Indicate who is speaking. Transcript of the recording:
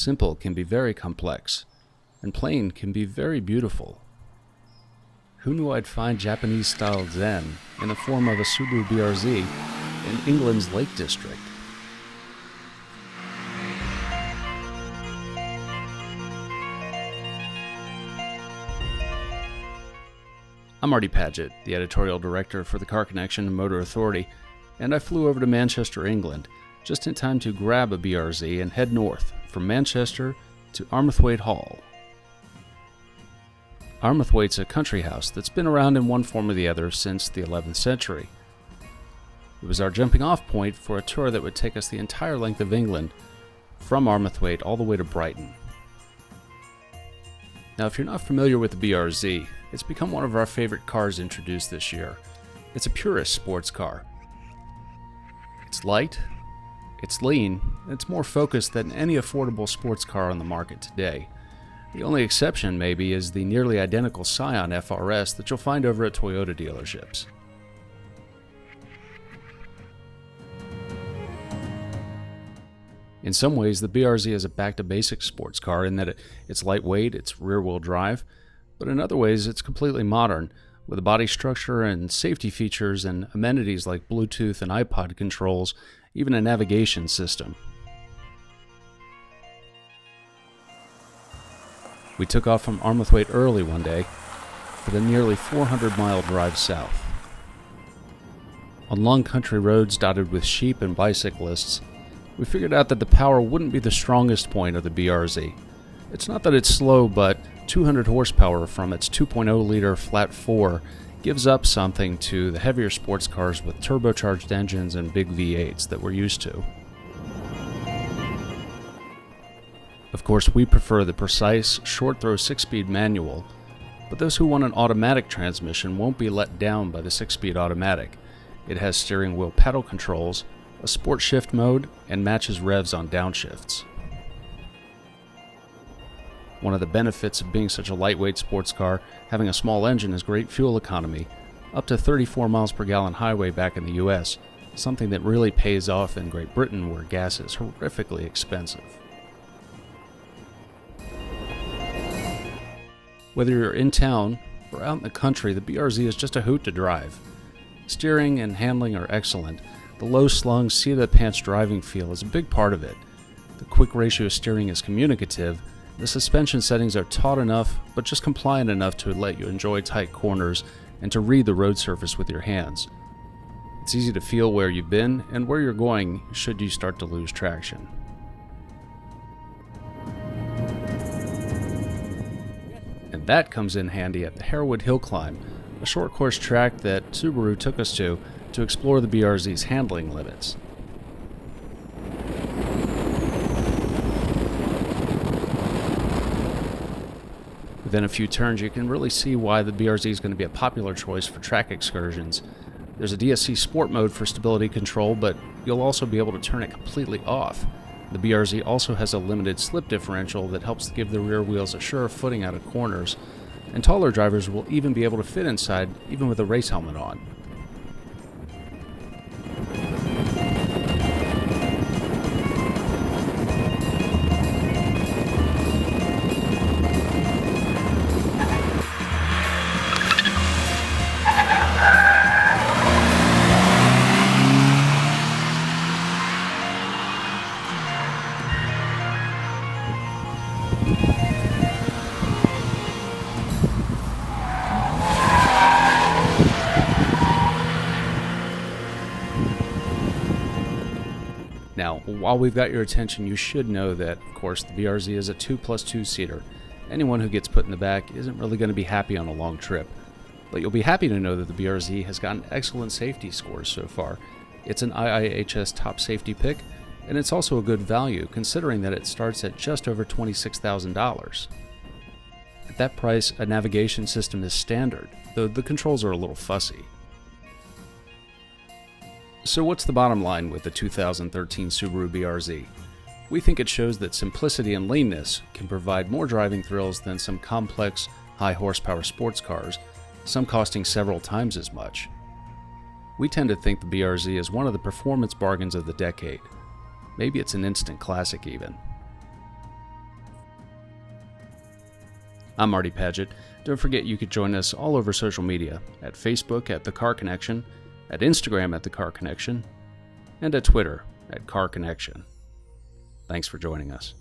Speaker 1: Simple can be very complex, and plain can be very beautiful. Who knew I'd find Japanese-style Zen in the form of a Subaru BRZ in England's Lake District? I'm Marty Paget, the editorial director for the Car Connection and Motor Authority, and I flew over to Manchester, England, just in time to grab a BRZ and head north from Manchester to Armathwaite Hall. Armathwaite's a country house that's been around in one form or the other since the 11th century. It was our jumping off point for a tour that would take us the entire length of England, from Armathwaite all the way to Brighton. Now, if you're not familiar with the BRZ, it's become one of our favorite cars introduced this year. It's a purist sports car. It's light, it's lean, and it's more focused than any affordable sports car on the market today. The only exception, maybe, is the nearly identical Scion FRS that you'll find over at Toyota dealerships. In some ways, the BRZ is a back-to-basics sports car in that it's lightweight, it's rear-wheel drive, but in other ways it's completely modern, with a body structure and safety features and amenities like Bluetooth and iPod controls, even a navigation system. We took off from Armathwaite early one day for the nearly 400-mile drive south. On long country roads dotted with sheep and bicyclists, we figured out that the power wouldn't be the strongest point of the BRZ. It's not that it's slow, but 200 horsepower from its 2.0-liter flat 4 gives up something to the heavier sports cars with turbocharged engines and big V8s that we're used to. Of course, we prefer the precise, short-throw 6-speed manual, but those who want an automatic transmission won't be let down by the 6-speed automatic. It has steering wheel pedal controls, a sport shift mode, and matches revs on downshifts. One of the benefits of being such a lightweight sports car, having a small engine, is great fuel economy, up to 34 miles per gallon highway back in the US, something that really pays off in Great Britain where gas is horrifically expensive. Whether you're in town or out in the country, the BRZ is just a hoot to drive. Steering and handling are excellent. The low-slung, seat-of-the-pants driving feel is a big part of it. The quick ratio steering is communicative. The suspension settings are taut enough, but just compliant enough to let you enjoy tight corners and to read the road surface with your hands. It's easy to feel where you've been and where you're going should you start to lose traction. And that comes in handy at the Harewood Hill Climb, a short course track that Subaru took us to explore the BRZ's handling limits. Within a few turns, you can really see why the BRZ is going to be a popular choice for track excursions. There's a DSC Sport mode for stability control, but you'll also be able to turn it completely off. The BRZ also has a limited slip differential that helps give the rear wheels a surer footing out of corners, and taller drivers will even be able to fit inside, even with a race helmet on. Now, while we've got your attention, you should know that, of course, the BRZ is a 2+2 seater. Anyone who gets put in the back isn't really going to be happy on a long trip. But you'll be happy to know that the BRZ has gotten excellent safety scores so far. It's an IIHS top safety pick, and it's also a good value considering that it starts at just over $26,000. At that price, a navigation system is standard, though the controls are a little fussy. So what's the bottom line with the 2013 Subaru BRZ? We think it shows that simplicity and leanness can provide more driving thrills than some complex, high-horsepower sports cars, some costing several times as much. We tend to think the BRZ is one of the performance bargains of the decade. Maybe it's an instant classic even. I'm Marty Paget. Don't forget you could join us all over social media, at Facebook at The Car Connection, at Instagram at The Car Connection, and at Twitter at Car Connection. Thanks for joining us.